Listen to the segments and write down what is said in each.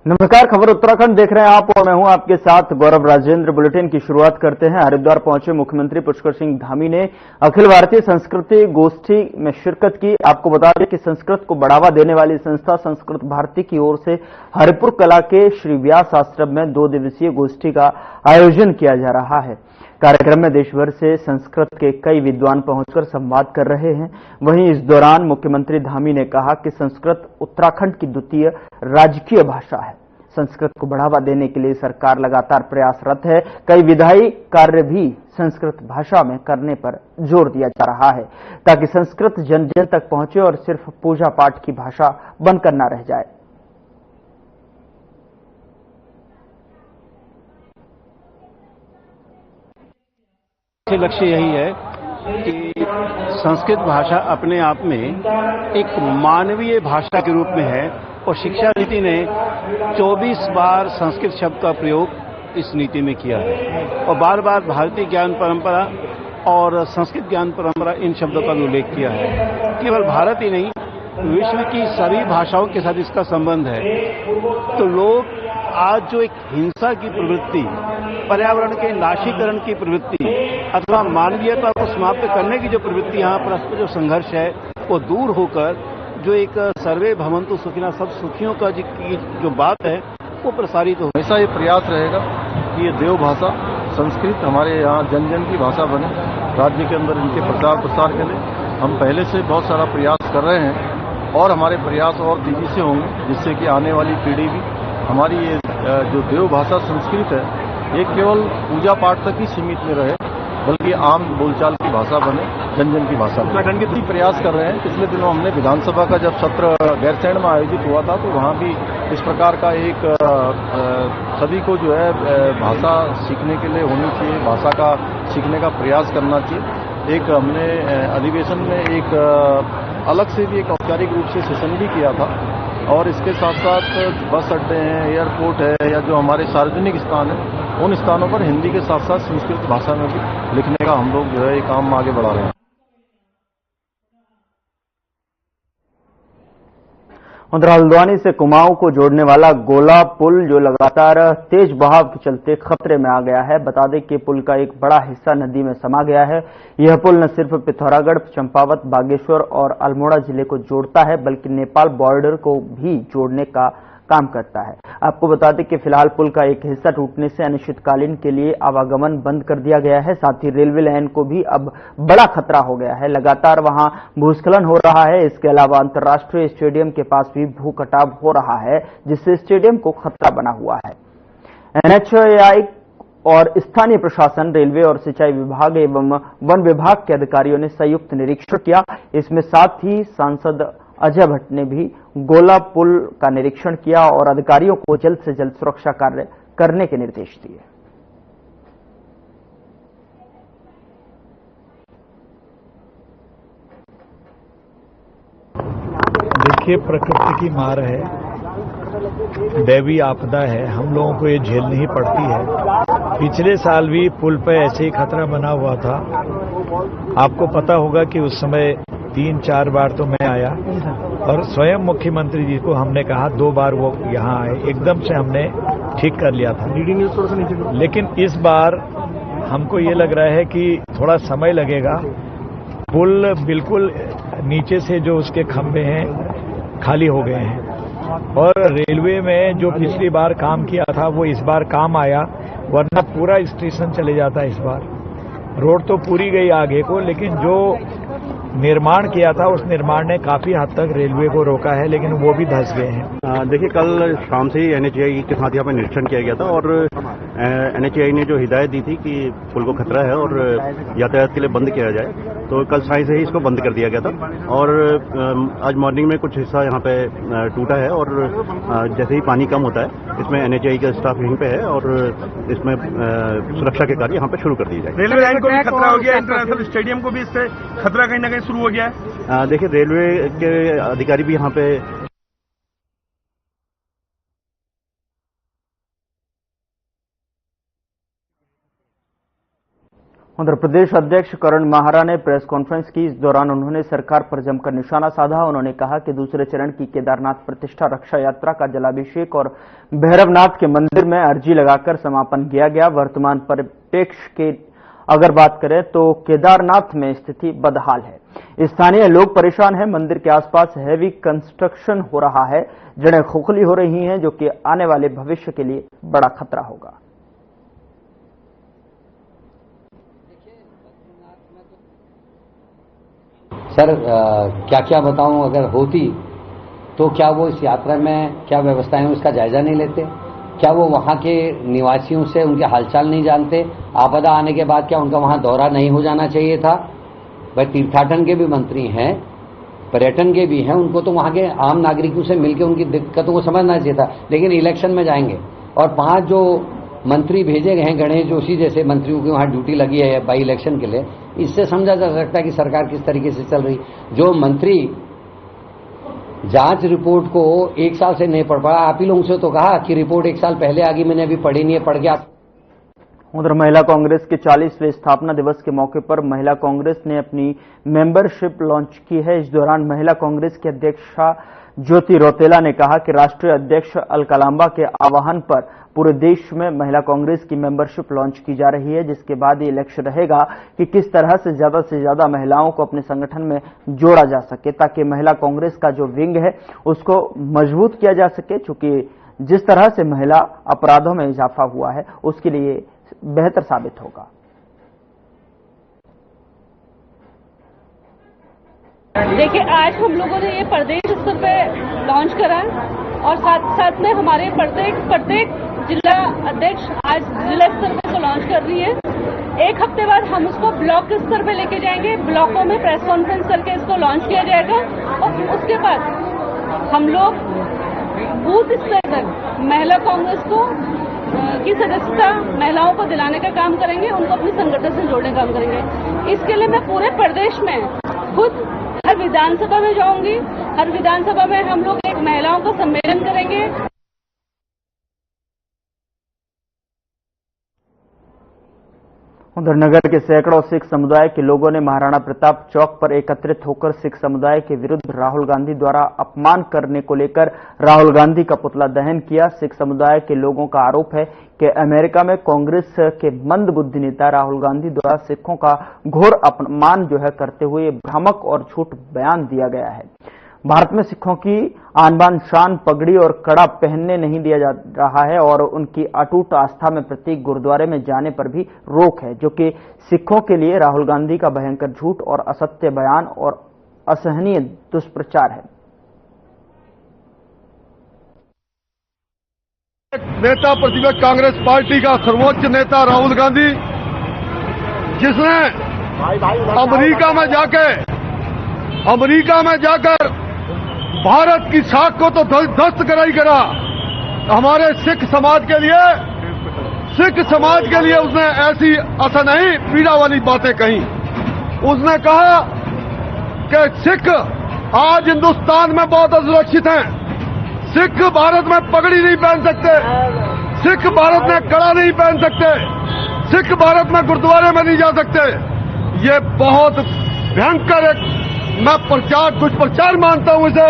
नमस्कार, खबर उत्तराखंड देख रहे हैं आप और मैं हूं आपके साथ गौरव राजेंद्र। बुलेटिन की शुरुआत करते हैं। हरिद्वार पहुंचे मुख्यमंत्री पुष्कर सिंह धामी ने अखिल भारतीय संस्कृति गोष्ठी में शिरकत की। आपको बता दें कि संस्कृत को बढ़ावा देने वाली संस्था संस्कृत भारती की ओर से हरिपुर कला के श्री व्यास आश्रम में 2 दिवसीय गोष्ठी का आयोजन किया जा रहा है। कार्यक्रम में देश भर से संस्कृत के कई विद्वान पहुंचकर संवाद कर रहे हैं। वहीं इस दौरान मुख्यमंत्री धामी ने कहा कि संस्कृत उत्तराखंड की द्वितीय राजकीय भाषा है। संस्कृत को बढ़ावा देने के लिए सरकार लगातार प्रयासरत है। कई विधायी कार्य भी संस्कृत भाषा में करने पर जोर दिया जा रहा है ताकि संस्कृत जन जन तक पहुंचे और सिर्फ पूजा पाठ की भाषा बनकर न रह जाए। लक्ष्य यही है कि संस्कृत भाषा अपने आप में एक मानवीय भाषा के रूप में है और शिक्षा नीति ने 24 बार संस्कृत शब्द का प्रयोग इस नीति में किया है और बार बार भारतीय ज्ञान परंपरा और संस्कृत ज्ञान परंपरा इन शब्दों का भी उल्लेख किया है। केवल भारत ही नहीं, विश्व की सभी भाषाओं के साथ इसका संबंध है। तो लोग आज जो एक हिंसा की प्रवृत्ति, पर्यावरण के नाशीकरण की प्रवृत्ति अथवा मानवीयता को समाप्त करने की जो प्रवृत्ति, यहाँ परस्पर जो संघर्ष है वो दूर होकर जो एक सर्वे भवन्तु सुखिनः, सब सुखियों का जो बात है वो प्रसारित हो। हमेशा ये प्रयास रहेगा कि ये देव भाषा संस्कृत हमारे यहाँ जन जन की भाषा बने। राज्य के अंदर इनके प्रचार प्रसार के लिए हम पहले से बहुत सारा प्रयास कर रहे हैं और हमारे प्रयास और तेजी से होंगे, जिससे कि आने वाली पीढ़ी भी हमारी ये जो देव भाषा संस्कृत है ये केवल पूजा पाठ तक ही सीमित न रहे, बल्कि आम बोलचाल की भाषा बने, जन जन की भाषा बने। उत्तराखंड के प्रयास कर रहे हैं। पिछले दिनों हमने विधानसभा का जब सत्र गैरसैंण में आयोजित हुआ था तो वहाँ भी इस प्रकार का एक सभी को जो है भाषा सीखने के लिए होनी चाहिए, भाषा का सीखने का प्रयास करना चाहिए। एक हमने अधिवेशन में एक अलग से भी एक औपचारिक रूप से सेशन भी किया था और इसके साथ साथ बस अड्डे हैं, एयरपोर्ट है या जो हमारे सार्वजनिक स्थान है उन स्थानों पर हिंदी के साथ साथ संस्कृत भाषा में भी लिखने का हम लोग जो है ये काम आगे बढ़ा रहे हैं। उधर हल्द्वानी से कुमाऊं को जोड़ने वाला गोला पुल जो लगातार तेज बहाव के चलते खतरे में आ गया है। बता दें कि पुल का एक बड़ा हिस्सा नदी में समा गया है। यह पुल न सिर्फ पिथौरागढ़, चंपावत, बागेश्वर और अल्मोड़ा जिले को जोड़ता है बल्कि नेपाल बॉर्डर को भी जोड़ने का काम करता है। आपको बता दें कि फिलहाल पुल का एक हिस्सा टूटने से अनिश्चितकालीन के लिए आवागमन बंद कर दिया गया है। साथ ही रेलवे लाइन को भी अब बड़ा खतरा हो गया है। लगातार वहां भूस्खलन हो रहा है। इसके अलावा अंतर्राष्ट्रीय स्टेडियम के पास भी भू कटाव हो रहा है जिससे स्टेडियम को खतरा बना हुआ है। एनएचएआई और स्थानीय प्रशासन, रेलवे और सिंचाई विभाग एवं वन विभाग के अधिकारियों ने संयुक्त निरीक्षण किया। इसमें साथ ही सांसद अजय भट्ट ने भी गोला पुल का निरीक्षण किया और अधिकारियों को जल्द से जल्द सुरक्षा कार्य करने के निर्देश दिए। देखिए, प्रकृति की मार है, दैवी आपदा है, हम लोगों को ये झेलनी ही पड़ती है। पिछले साल भी पुल पर ऐसे ही खतरा बना हुआ था। आपको पता होगा कि उस समय 3-4 बार तो मैं आया और स्वयं मुख्यमंत्री जी को हमने कहा, 2 बार वो यहाँ आए, एकदम से हमने ठीक कर लिया था। लेकिन इस बार हमको ये लग रहा है कि थोड़ा समय लगेगा। पुल बिल्कुल नीचे से जो उसके खंभे हैं खाली हो गए हैं और रेलवे में जो पिछली बार काम किया था वो इस बार काम आया, वरना पूरा स्टेशन चले जाता इस बार। रोड तो पूरी गई आगे को, लेकिन जो निर्माण किया था उस निर्माण ने काफी हद तक रेलवे को रोका है, लेकिन वो भी धंस गए हैं। देखिए, कल शाम से ही एनएचएआई के साथ यहाँ पर निरीक्षण किया गया था और एनएचएआई ने जो हिदायत दी थी कि पुल को खतरा है और यातायात के लिए बंद किया जाए, तो कल साय से ही इसको बंद कर दिया गया था और आज मॉर्निंग में कुछ हिस्सा यहाँ पे टूटा है और जैसे ही पानी कम होता है इसमें एनएचएआई का स्टाफ यहीं पे है और इसमें सुरक्षा के कार्य यहाँ पे शुरू कर दिए जाएंगे। रेलवे लाइन को भी खतरा हो गया, इंटरनेशनल स्टेडियम को भी इससे खतरा कहीं ना कहीं शुरू हो गया है। देखिए, रेलवे के अधिकारी भी यहाँ पे उत्तर प्रदेश अध्यक्ष करण माहरा ने प्रेस कॉन्फ्रेंस की। इस दौरान उन्होंने सरकार पर जमकर निशाना साधा। उन्होंने कहा कि दूसरे चरण की केदारनाथ प्रतिष्ठा रक्षा यात्रा का जलाभिषेक और भैरवनाथ के मंदिर में अर्जी लगाकर समापन किया गया। वर्तमान परिप्रेक्ष्य की अगर बात करें तो केदारनाथ में स्थिति बदहाल है। स्थानीय लोग परेशान हैं। मंदिर के आसपास हैवी कंस्ट्रक्शन हो रहा है, जड़ें खोखली हो रही हैं, जो कि आने वाले भविष्य के लिए बड़ा खतरा होगा। सर क्या क्या बताऊं, अगर होती तो क्या वो इस यात्रा में क्या व्यवस्थाएं उसका जायजा नहीं लेते? क्या वो वहां के निवासियों से उनके हालचाल नहीं जानते? आपदा आने के बाद क्या उनका वहां दौरा नहीं हो जाना चाहिए था? भाई तीर्थाटन के भी मंत्री हैं, पर्यटन के भी हैं, उनको तो वहां के आम नागरिकों से मिलकर उनकी दिक्कतों को समझना चाहिए था। लेकिन इलेक्शन में जाएंगे और 5 जो मंत्री भेजे गए हैं गणेश जोशी जैसे मंत्रियों की वहां ड्यूटी लगी है बाई इलेक्शन के लिए, इससे समझा जा सकता है कि सरकार किस तरीके से चल रही। जो मंत्री जांच रिपोर्ट को 1 साल से नहीं पढ़ पाया, आप ही लोगों से तो कहा कि रिपोर्ट 1 साल पहले आ गई, मैंने अभी पढ़ी नहीं है, पढ़ गया। उधर महिला कांग्रेस के 40वें स्थापना दिवस के मौके पर महिला कांग्रेस ने अपनी मेंबरशिप लॉन्च की है। इस दौरान महिला कांग्रेस की अध्यक्षा ज्योति रौतेला ने कहा कि राष्ट्रीय अध्यक्ष अलकलांबा के आह्वान पर पूरे देश में महिला कांग्रेस की मेंबरशिप लॉन्च की जा रही है, जिसके बाद ये लक्ष्य रहेगा कि किस तरह से ज्यादा महिलाओं को अपने संगठन में जोड़ा जा सके, ताकि महिला कांग्रेस का जो विंग है उसको मजबूत किया जा सके। चूंकि जिस तरह से महिला अपराधों में इजाफा हुआ है उसके लिए बेहतर साबित होगा। देखिए, आज हम लोगों ने ये प्रदेश स्तर पे लॉन्च करा और साथ में हमारे प्रत्येक जिला अध्यक्ष आज जिला स्तर पे लॉन्च कर रही है। 1 हफ्ते बाद हम उसको ब्लॉक स्तर पे लेके जाएंगे। ब्लॉकों में प्रेस कॉन्फ्रेंस करके इसको लॉन्च किया जाएगा और उसके बाद हम लोग बूथ स्तर तक महिला कांग्रेस को की सदस्यता महिलाओं को दिलाने का काम करेंगे, उनको अपने संगठन से जोड़ने का काम करेंगे। इसके लिए मैं पूरे प्रदेश में खुद हर विधानसभा में जाऊंगी। हर विधानसभा में हम लोग एक महिलाओं का सम्मेलन करेंगे। उधर नगर के सैकड़ों सिख समुदाय के लोगों ने महाराणा प्रताप चौक पर एकत्रित होकर सिख समुदाय के विरुद्ध राहुल गांधी द्वारा अपमान करने को लेकर राहुल गांधी का पुतला दहन किया। सिख समुदाय के लोगों का आरोप है कि अमेरिका में कांग्रेस के मंदबुद्धि नेता राहुल गांधी द्वारा सिखों का घोर अपमान करते हुए भ्रामक और झूठ बयान दिया गया है। भारत में सिखों की आन बान शान पगड़ी और कड़ा पहनने नहीं दिया जा रहा है और उनकी अटूट आस्था में प्रतीक गुरुद्वारे में जाने पर भी रोक है, जो कि सिखों के लिए राहुल गांधी का भयंकर झूठ और असत्य बयान और असहनीय दुष्प्रचार है। नेता प्रतिपक्ष कांग्रेस पार्टी का सर्वोच्च नेता राहुल गांधी, जिसने अमेरिका में जाकर भारत की साख को तो ध्वस्त करा, हमारे सिख समाज के लिए उसने ऐसी असहनीय पीड़ा वाली बातें कही। उसने कहा कि सिख आज हिंदुस्तान में बहुत असुरक्षित हैं। सिख भारत में पगड़ी नहीं पहन सकते, सिख भारत में कड़ा नहीं पहन सकते, सिख भारत में गुरुद्वारे में नहीं जा सकते। ये बहुत भयंकर एक मैं दुष्प्रचार मानता हूं इसे।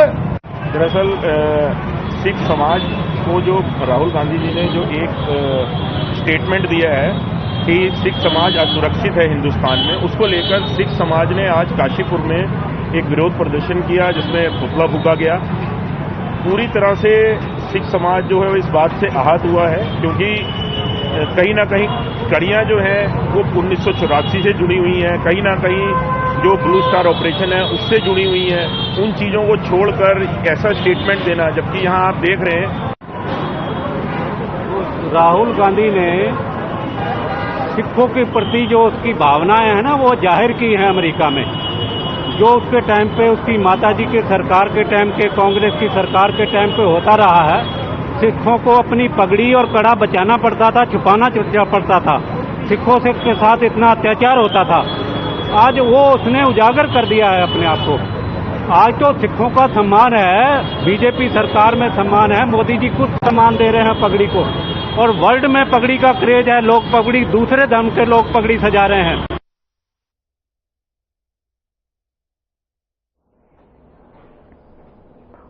दरअसल सिख समाज को जो राहुल गांधी जी ने जो एक स्टेटमेंट दिया है कि सिख समाज असुरक्षित है हिंदुस्तान में, उसको लेकर सिख समाज ने आज काशीपुर में एक विरोध प्रदर्शन किया, जिसमें पुतला फूंका गया। पूरी तरह से सिख समाज जो है इस बात से आहत हुआ है, क्योंकि कहीं ना कहीं कड़ियां जो है वो 1984 से जुड़ी हुई हैं, कहीं ना कहीं जो ब्लू स्टार ऑपरेशन है उससे जुड़ी हुई है। उन चीजों को छोड़कर ऐसा स्टेटमेंट देना, जबकि यहां आप देख रहे हैं राहुल गांधी ने सिखों के प्रति जो उसकी भावनाएं हैं ना वो जाहिर की हैं अमेरिका में। जो उसके टाइम पे उसकी माताजी के सरकार के टाइम के कांग्रेस की सरकार के टाइम पे होता रहा है, सिखों को अपनी पगड़ी और कड़ा बचाना पड़ता था, छुपाना पड़ता था, सिखों से के साथ इतना अत्याचार होता था। आज वो उसने उजागर कर दिया है अपने आप को। आज तो सिखों का सम्मान है, बीजेपी सरकार में सम्मान है, मोदी जी खुद सम्मान दे रहे हैं पगड़ी को, और वर्ल्ड में पगड़ी का क्रेज है। लोग पगड़ी, दूसरे धर्म के लोग पगड़ी सजा रहे हैं।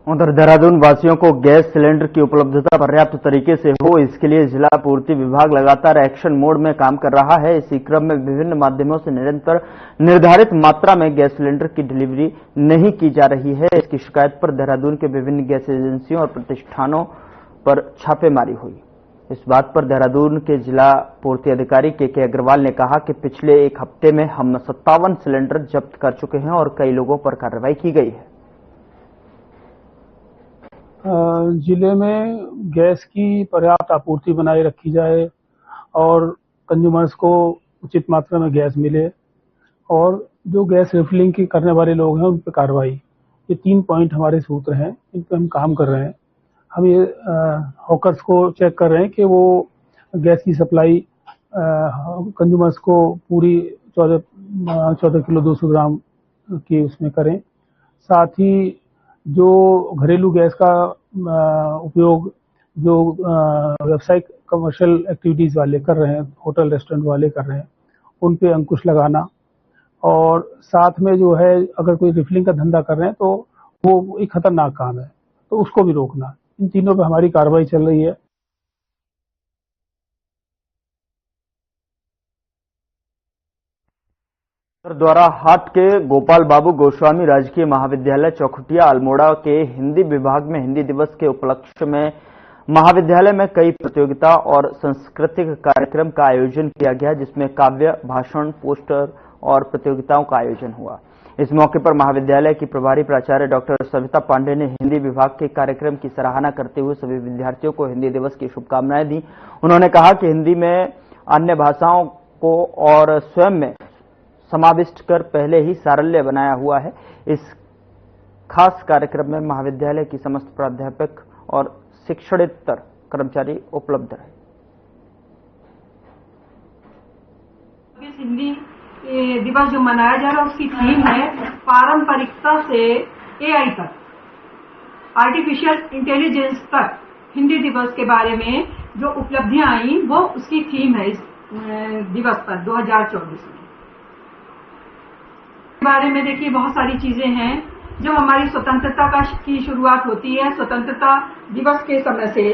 उधर देहरादून वासियों को गैस सिलेंडर की उपलब्धता पर्याप्त तरीके से हो, इसके लिए जिला आपूर्ति विभाग लगातार एक्शन मोड में काम कर रहा है। इसी क्रम में विभिन्न माध्यमों से निरंतर निर्धारित मात्रा में गैस सिलेंडर की डिलीवरी नहीं की जा रही है। इसकी शिकायत पर देहरादून के विभिन्न गैस एजेंसियों और प्रतिष्ठानों पर छापेमारी हुई। इस बात पर देहरादून के जिला पूर्ति अधिकारी के अग्रवाल ने कहा कि पिछले एक हफ्ते में हम 57 सिलेंडर जब्त कर चुके हैं और कई लोगों पर कार्रवाई की गई है। जिले में गैस की पर्याप्त आपूर्ति बनाए रखी जाए और कंज्यूमर्स को उचित मात्रा में गैस मिले और जो गैस रिफिलिंग की करने वाले लोग हैं उन पर कार्रवाई, ये 3 पॉइंट हमारे सूत्र हैं, इन पर हम काम कर रहे हैं। हम ये हॉकर्स को चेक कर रहे हैं कि वो गैस की सप्लाई कंज्यूमर्स को पूरी 14 किलो 200 ग्राम की उसमें करें। साथ ही जो घरेलू गैस का उपयोग जो व्यावसायिक कमर्शियल एक्टिविटीज वाले कर रहे हैं, होटल रेस्टोरेंट वाले कर रहे हैं, उन पे अंकुश लगाना और साथ में जो है अगर कोई रिफिलिंग का धंधा कर रहे हैं तो वो एक खतरनाक काम है, तो उसको भी रोकना। इन तीनों पे हमारी कार्रवाई चल रही है। द्वारा हाट के गोपाल बाबू गोस्वामी राजकीय महाविद्यालय चौखुटिया अल्मोड़ा के हिंदी विभाग में हिंदी दिवस के उपलक्ष्य में महाविद्यालय में कई प्रतियोगिता और सांस्कृतिक कार्यक्रम का आयोजन किया गया, जिसमें काव्य, भाषण, पोस्टर और प्रतियोगिताओं का आयोजन हुआ। इस मौके पर महाविद्यालय की प्रभारी प्राचार्य डॉक्टर सविता पांडे ने हिंदी विभाग के कार्यक्रम की सराहना करते हुए सभी विद्यार्थियों को हिंदी दिवस की शुभकामनाएं दी। उन्होंने कहा कि हिंदी में अन्य भाषाओं को और स्वयं में समाविष्ट कर पहले ही सारल्य बनाया हुआ है। इस खास कार्यक्रम में महाविद्यालय की समस्त प्राध्यापक और शिक्षणेतर कर्मचारी उपलब्ध रहे। हिंदी दिवस जो मनाया जा रहा है उसकी थीम है पारंपरिकता से एआई तक, आर्टिफिशियल इंटेलिजेंस तक। हिंदी दिवस के बारे में जो उपलब्धियां आई वो उसकी थीम है इस दिवस पर 2024 में। बारे में देखिए बहुत सारी चीजें हैं। जब हमारी स्वतंत्रता की शुरुआत होती है, स्वतंत्रता दिवस के समय से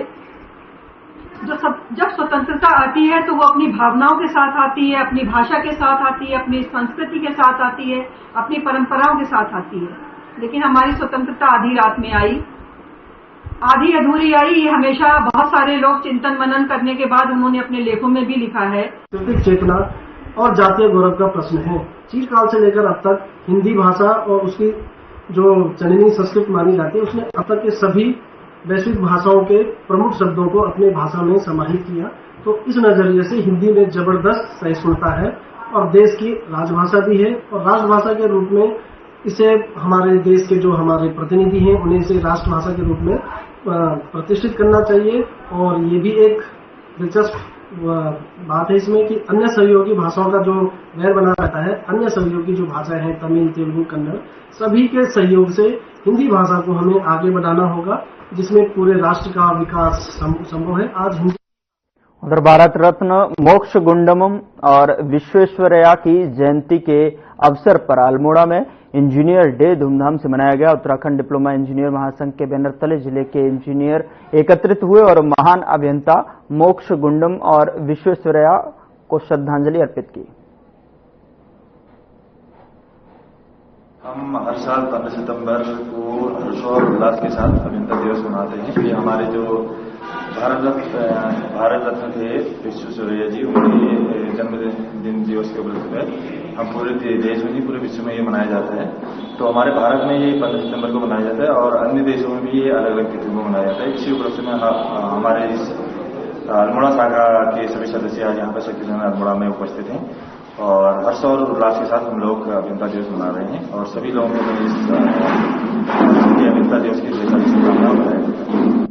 जब स्वतंत्रता आती है तो वो अपनी भावनाओं के साथ आती है, अपनी भाषा के साथ आती है, अपनी संस्कृति के साथ आती है, अपनी परंपराओं के साथ आती है। लेकिन हमारी स्वतंत्रता आधी रात में आई, आधी अधूरी आई। ये हमेशा बहुत सारे लोग चिंतन मनन करने के बाद उन्होंने अपने लेखों में भी लिखा है। चेतना और जातीय गौरव का प्रश्न है। चिरकाल से लेकर अब तक हिंदी भाषा और उसकी जो जननी संस्कृत मानी जाती है, उसने अब तक के सभी वैश्विक भाषाओं के प्रमुख शब्दों को अपने भाषा में समाहित किया। तो इस नजरिए से हिंदी में जबरदस्त सहिष्णुता है और देश की राजभाषा भी है और राष्ट्रभाषा के रूप में इसे हमारे देश के जो हमारे प्रतिनिधि हैं उन्हें इसे राष्ट्रभाषा के रूप में प्रतिष्ठित करना चाहिए। और ये भी एक दिलचस्प बात है इसमें कि अन्य सहयोगी भाषाओं का जो गैर बना रहता है, अन्य सहयोगी जो भाषाएं हैं तमिल, तेलुगु, कन्नड़, सभी के सहयोग से हिंदी भाषा को हमें आगे बढ़ाना होगा, जिसमें पूरे राष्ट्र का विकास संभव है। आज हिंदी उधर भारत रत्न मोक्ष गुंडमम और विश्वेश्वरैया की जयंती के अवसर पर अल्मोड़ा में इंजीनियर डे धूमधाम से मनाया गया। उत्तराखंड डिप्लोमा इंजीनियर महासंघ के बैनर तले जिले के इंजीनियर एकत्रित हुए और महान अभियंता मोक्ष गुंडम और विश्वेश्वरैया को श्रद्धांजलि अर्पित की। हम हर साल 15 सितंबर को हर्ष और उल्लास के साथ अभियंता दिवस मनाते हैं। ये हमारे जो भारत रत्न थे विश्वेश्वरैया जी, उनके जन्मदिन दिवस के उपलक्ष्य में हम पूरे देश में नहीं पूरे विश्व में ये मनाया जाता है। तो हमारे भारत में ये 15 सितंबर को मनाया जाता है और अन्य देशों में भी ये अलग अलग तिथियों को मनाया जाता है। इसी उपलक्ष्य में हमारे इस अल्मोड़ा शाखा के सभी सदस्य आज यहाँ पर शक्तिनगर अल्मोड़ा में उपस्थित हैं और हर्ष और उल्लास के साथ हम लोग अभियंता दिवस मना रहे हैं और सभी लोगों को इस अभियंता दिवस की ढेर सारी शुभकामनाएं बताएं।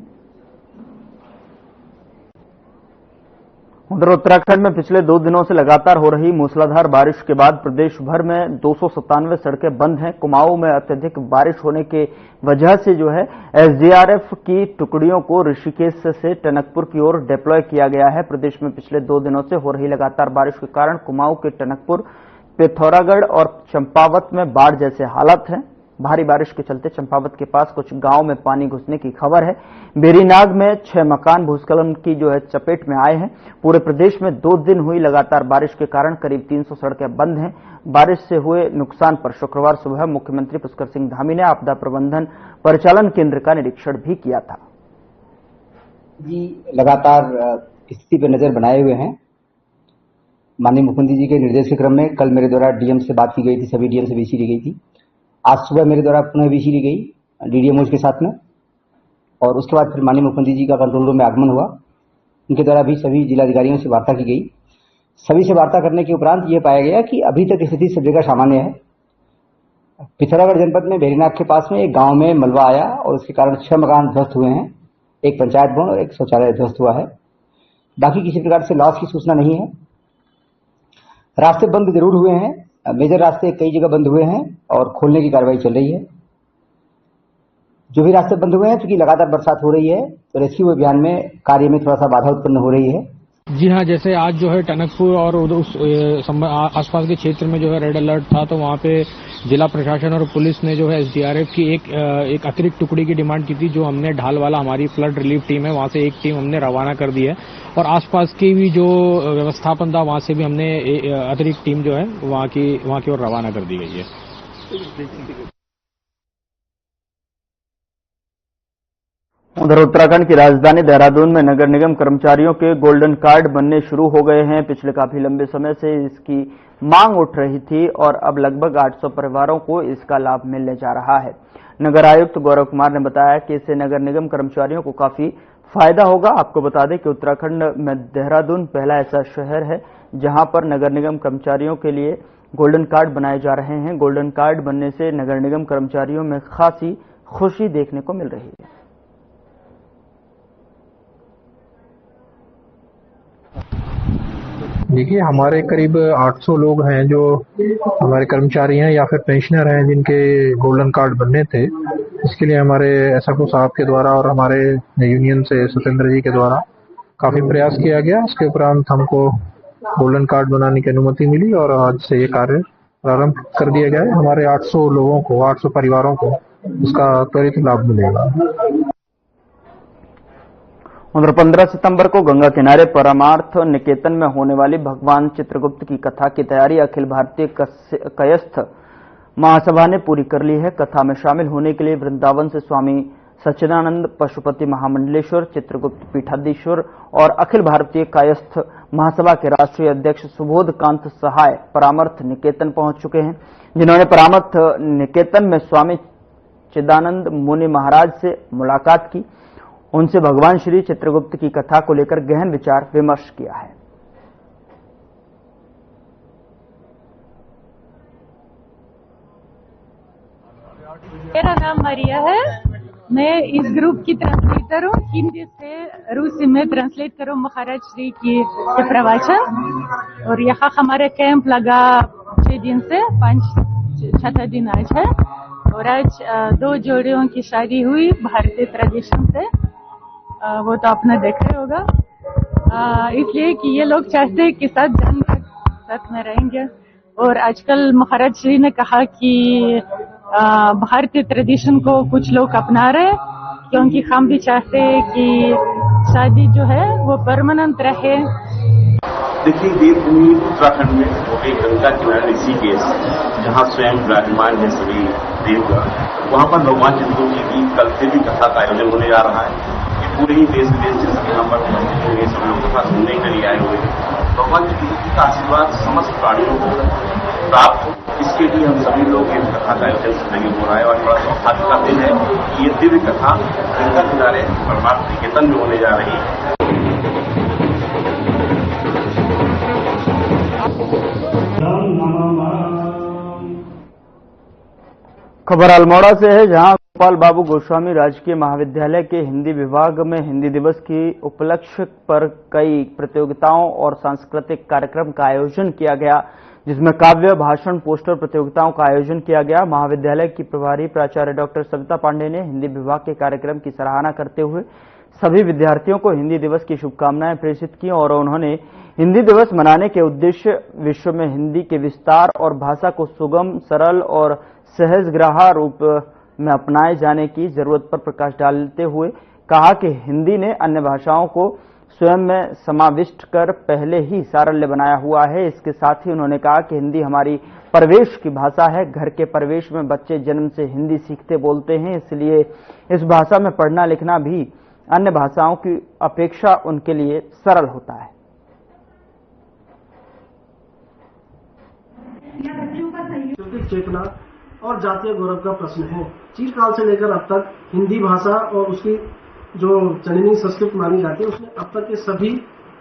उधर उत्तराखंड में पिछले 2 दिनों से लगातार हो रही मूसलाधार बारिश के बाद प्रदेश भर में 297 सड़कें बंद हैं। कुमाऊं में अत्यधिक बारिश होने की वजह से जो है एसडीआरएफ की टुकड़ियों को ऋषिकेश से टनकपुर की ओर डिप्लॉय किया गया है। प्रदेश में पिछले 2 दिनों से हो रही लगातार बारिश के कारण कुमाऊं के टनकपुर, पिथौरागढ़ और चंपावत में बाढ़ जैसे हालात हैं। भारी बारिश के चलते चंपावत के पास कुछ गांव में पानी घुसने की खबर है। बेरीनाग में 6 मकान भूस्खलन की चपेट में आए हैं। पूरे प्रदेश में 2 दिन हुई लगातार बारिश के कारण करीब 300 सड़कें बंद हैं। बारिश से हुए नुकसान पर शुक्रवार सुबह मुख्यमंत्री पुष्कर सिंह धामी ने आपदा प्रबंधन परिचालन केंद्र का निरीक्षण भी किया था। जी लगातार स्थिति पर नजर बनाए हुए हैं। माननीय मुख्यमंत्री जी के निर्देश के क्रम में कल मेरे द्वारा डीएम से बात की गई थी, सभी डीएम से वीसी ली गई थी। आज सुबह मेरे द्वारा पुनः वीसी ली गई डीडीएमओ के साथ में, और उसके बाद फिर माननीय मुख्यमंत्री जी का कंट्रोल रूम में आगमन हुआ। उनके द्वारा भी सभी जिलाधिकारियों से वार्ता की गई। सभी से वार्ता करने के उपरांत ये पाया गया कि अभी तक स्थिति सब जगह सामान्य है। पिथौरागढ़ जनपद में बेरीनाग के पास में एक गांव में मलबा आया और उसके कारण 6 मकान ध्वस्त हुए हैं। एक पंचायत भवन और एक शौचालय ध्वस्त हुआ है। बाकी किसी प्रकार से लॉस की सूचना नहीं है। रास्ते बंद जरूर हुए हैं, मेजर रास्ते कई जगह बंद हुए हैं और खोलने की कार्रवाई चल रही है। जो भी रास्ते बंद हुए हैं, क्योंकि लगातार बरसात हो रही है तो रेस्क्यू अभियान में कार्य में थोड़ा सा बाधा उत्पन्न हो रही है। जी हाँ, जैसे आज जो है टनकपुर और उस आसपास के क्षेत्र में जो है रेड अलर्ट था, तो वहाँ पे जिला प्रशासन और पुलिस ने जो है एसडीआरएफ की एक अतिरिक्त टुकड़ी की डिमांड की थी, जो हमने ढाल वाला हमारी फ्लड रिलीफ टीम है वहाँ से एक टीम हमने रवाना कर दी है, और आसपास की भी जो व्यवस्थापन था वहाँ से भी हमने अतिरिक्त टीम जो है वहाँ की ओर रवाना कर दी गई है। उधर उत्तराखंड की राजधानी देहरादून में नगर निगम कर्मचारियों के गोल्डन कार्ड बनने शुरू हो गए हैं। पिछले काफी लंबे समय से इसकी मांग उठ रही थी और अब लगभग 800 परिवारों को इसका लाभ मिलने जा रहा है। नगर आयुक्त गौरव कुमार ने बताया कि इससे नगर निगम कर्मचारियों को काफी फायदा होगा। आपको बता दें कि उत्तराखंड में देहरादून पहला ऐसा शहर है जहां पर नगर निगम कर्मचारियों के लिए गोल्डन कार्ड बनाए जा रहे हैं। गोल्डन कार्ड बनने से नगर निगम कर्मचारियों में खासी खुशी देखने को मिल रही है। देखिए, हमारे करीब 800 लोग हैं जो हमारे कर्मचारी हैं या फिर पेंशनर हैं जिनके गोल्डन कार्ड बनने थे। इसके लिए हमारे एसएफओ साहब के द्वारा और हमारे यूनियन से सत्येंद्र जी के द्वारा काफी प्रयास किया गया। उसके उपरांत हमको गोल्डन कार्ड बनाने की अनुमति मिली और आज से ये कार्य प्रारंभ कर दिया गया है। हमारे 800 लोगों को, 800 परिवारों को इसका त्वरित लाभ मिलेगा। उधर 15 सितंबर को गंगा किनारे परमार्थ निकेतन में होने वाली भगवान चित्रगुप्त की कथा की तैयारी अखिल भारतीय कायस्थ महासभा ने पूरी कर ली है। कथा में शामिल होने के लिए वृंदावन से स्वामी सच्चिदानंद पशुपति महामंडलेश्वर, चित्रगुप्त पीठाधीश्वर और अखिल भारतीय कायस्थ महासभा के राष्ट्रीय अध्यक्ष सुबोध कांत सहाय परामर्थ निकेतन पहुंच चुके हैं, जिन्होंने परामर्थ निकेतन में स्वामी चिदानंद मुनि महाराज से मुलाकात की। उनसे भगवान श्री चित्रगुप्त की कथा को लेकर गहन विचार विमर्श किया है। मेरा नाम मारिया है। मैं इस ग्रुप की ट्रांसलेटर हूँ। हिंदी से रूसी में ट्रांसलेट करूँ महाराज श्री की प्रवचन। और यहाँ हमारा कैंप लगा 6 दिन से, 5-6 दिन आज है। और आज 2 जोड़ियों की शादी हुई भारतीय ट्रेडिशन से। वो तो आपने देखा होगा। इसलिए कि ये लोग चाहते हैं कि 7 जन तक साथ में रहेंगे। और आजकल महाराज श्री ने कहा कि भारतीय ट्रेडिशन को कुछ लोग अपना रहे, क्योंकि हम भी चाहते हैं कि शादी जो है वो परमानेंट रहे। देखिए, देवभूमि उत्तराखंड में हो गई गंगा किनारे ऋषिकेश, जहाँ स्वयं विराजमान है सभी देवगण, वहाँ पर भगवान चित्रगुप्त जी की कल से भी कथा का आयोजन होने जा रहा है। पूरे ही देश विदेश से यहाँ पर सब लोग कथा सुनने के लिए आए हुए हैं। भगवान चित्रगुप्त जी का आशीर्वाद समस्त प्राणियों को प्राप्त हो, इसके लिए हम सभी लोग इस कथा का आयोजन करने हो रहा है। और बड़ा सौभाग्य का दिन है कि ये दिव्य कथा गंगा किनारे परमार्थ निकेतन में होने जा रही है। खबर अल्मोड़ा से है, जहां गोपाल बाबू गोस्वामी राजकीय महाविद्यालय के हिंदी विभाग में हिंदी दिवस की उपलक्ष्य पर कई प्रतियोगिताओं और सांस्कृतिक कार्यक्रम का आयोजन किया गया, जिसमें काव्य, भाषण, पोस्टर प्रतियोगिताओं का आयोजन किया गया। महाविद्यालय की प्रभारी प्राचार्य डॉक्टर सविता पांडे ने हिंदी विभाग के कार्यक्रम की सराहना करते हुए सभी विद्यार्थियों को हिंदी दिवस की शुभकामनाएं प्रेषित की और उन्होंने हिंदी दिवस मनाने के उद्देश्य विश्व में हिंदी के विस्तार और भाषा को सुगम, सरल और सहजग्राह्य रूप में अपनाए जाने की जरूरत पर प्रकाश डालते हुए कहा कि हिंदी ने अन्य भाषाओं को स्वयं में समाविष्ट कर पहले ही सारल्य बनाया हुआ है। इसके साथ ही उन्होंने कहा कि हिंदी हमारी परिवेश की भाषा है। घर के परिवेश में बच्चे जन्म से हिंदी सीखते बोलते हैं, इसलिए इस भाषा में पढ़ना लिखना भी अन्य भाषाओं की अपेक्षा उनके लिए सरल होता है। सांस्कृतिक चेतना और जातीय गौरव का प्रश्न है। चिरकाल से लेकर अब तक हिंदी भाषा और उसकी जो जननी संस्कृत मानी जाती है, उसने अब तक के सभी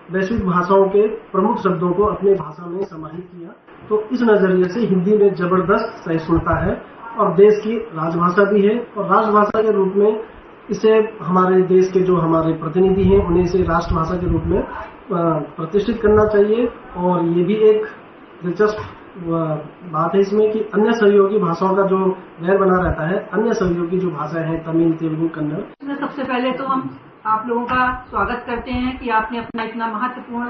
वैश्विक भाषाओं के प्रमुख शब्दों को अपने भाषा में समाहित किया। तो इस नजरिए से हिंदी में जबरदस्त सहिष्णुता है और देश की राजभाषा भी है और राष्ट्रभाषा के रूप में इसे हमारे देश के जो हमारे प्रतिनिधि हैं उन्हें इसे राष्ट्रभाषा के रूप में प्रतिष्ठित करना चाहिए। और ये भी एक दिलचस्प बात है इसमें कि अन्य सहयोगी भाषाओं का जो गैर बना रहता है, अन्य सहयोगी जो भाषाएं हैं तमिल, तेलुगु, कन्नड़। सबसे पहले तो हम आप लोगों का स्वागत करते हैं कि आपने अपना इतना महत्वपूर्ण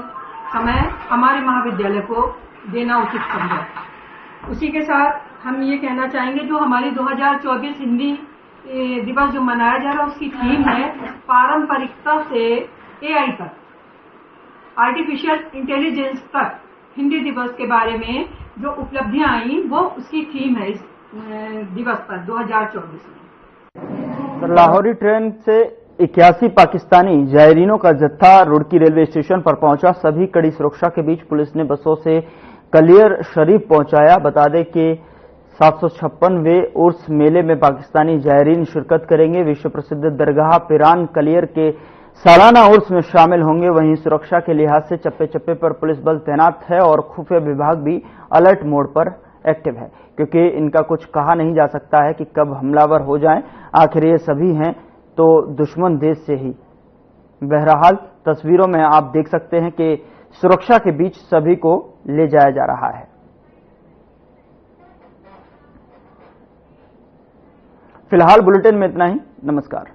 समय हमारे महाविद्यालय को देना उचित समझा। उसी के साथ हम ये कहना चाहेंगे जो हमारी 2024 हिंदी दिवस जो मनाया जा रहा है उसकी थीम है पारंपरिकता से एआई तक, आर्टिफिशियल इंटेलिजेंस तक। हिंदी दिवस के बारे में जो उपलब्धियां आई वो उसकी थीम है इस दिवस पर 2024 में। लाहौरी ट्रेन से 81 पाकिस्तानी जायरीनों का जत्था रुड़की रेलवे स्टेशन पर पहुंचा। सभी कड़ी सुरक्षा के बीच पुलिस ने बसों से कलियर शरीफ पहुंचाया। बता दें कि 756वें उर्स मेले में पाकिस्तानी जायरीन शिरकत करेंगे। विश्व प्रसिद्ध दरगाह पिरान कलियर के सालाना उर्स में शामिल होंगे। वहीं सुरक्षा के लिहाज से चप्पे चप्पे पर पुलिस बल तैनात है और खुफिया विभाग भी अलर्ट मोड पर एक्टिव है, क्योंकि इनका कुछ कहा नहीं जा सकता है कि कब हमलावर हो जाएं। आखिर ये सभी हैं तो दुश्मन देश से ही। बहरहाल तस्वीरों में आप देख सकते हैं कि सुरक्षा के बीच सभी को ले जाया जा रहा है। फिलहाल बुलेटिन में इतना ही। नमस्कार।